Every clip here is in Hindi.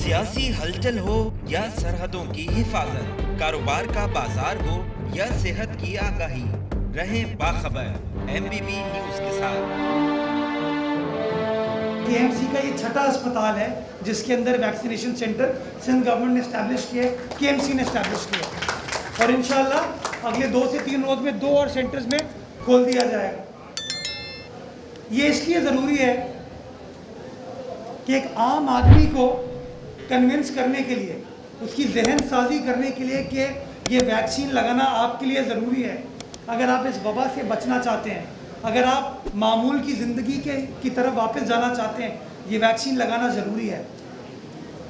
सियासी हलचल हो या सरहदों की हिफाजत, कारोबार का बाजार हो या सेहत की आगाही, रहें बाखबर एमबीबी न्यूज के साथ। केएमसी का ये छठा अस्पताल है जिसके अंदर वैक्सीनेशन सेंटर सिंध गवर्नमेंट ने इस्टेब्लिश किया, केएमसी ने इस्टेब्लिश किया और इंशाल्लाह अगले 2 से 3 रोज में 2 और सेंटर्स में खोल दिया जाएगा। ये इसलिए ज़रूरी है कि एक आम आदमी को कन्विंस करने के लिए, उसकी जहन साजी करने के लिए कि ये वैक्सीन लगाना आपके लिए ज़रूरी है। अगर आप इस वबा से बचना चाहते हैं, अगर आप मामूल की ज़िंदगी की तरफ वापस जाना चाहते हैं, ये वैक्सीन लगाना ज़रूरी है।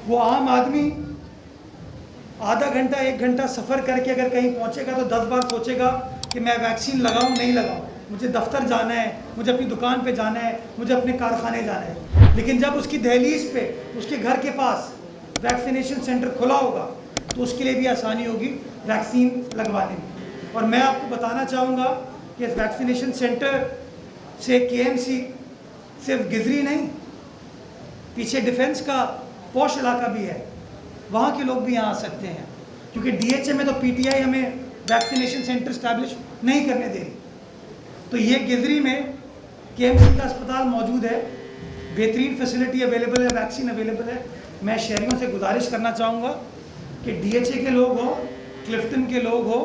वो आम आदमी आधा घंटा 1 घंटा सफ़र करके अगर कहीं पहुंचेगा तो 10 बार सोचेगा कि मैं वैक्सीन लगाऊं नहीं लगाऊं, मुझे दफ्तर जाना है, मुझे अपनी दुकान पे जाना है, मुझे अपने कारखाने जाना है। लेकिन जब उसकी दहलीज पे, उसके घर के पास वैक्सीनेशन सेंटर खुला होगा तो उसके लिए भी आसानी होगी वैक्सीन लगवाने में। और मैं आपको बताना चाहूँगा कि इस वैक्सीनेशन सेंटर से केएमसी सिर्फ गिजरी नहीं, पीछे डिफेंस का पॉश इलाका भी है, वहाँ के लोग भी यहाँ आ सकते हैं, क्योंकि डीएचए में तो पीटीआई हमें वैक्सीनेशन सेंटर इस्टेब्लिश नहीं करने दे रही। तो ये गिजरी में केएमसी का अस्पताल मौजूद है, बेहतरीन फैसिलिटी अवेलेबल है, वैक्सीन अवेलेबल है। मैं शहरियों से गुजारिश करना चाहूँगा कि डीएचए के लोग हों, क्लिफ्टन के लोग हों,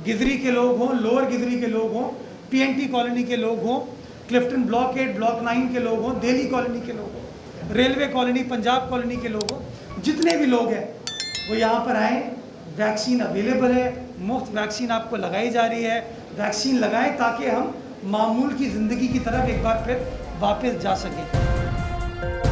गिजरी के लोग हों, लोअर गिजरी के लोग हों, पीएनटी कॉलोनी के लोग हों, क्लिफ्टन ब्लॉक 8 ब्लॉक 9 के लोग हों, दिल्ली कॉलोनी के लोग हों, रेलवे कॉलोनी, पंजाब कॉलोनी के लोग हों, जितने भी लोग हैं वो यहाँ पर आएँ। वैक्सीन अवेलेबल है, मुफ्त वैक्सीन आपको लगाई जा रही है। वैक्सीन लगाएं ताकि हम मामूल की ज़िंदगी की तरफ एक बार फिर वापस जा सकें।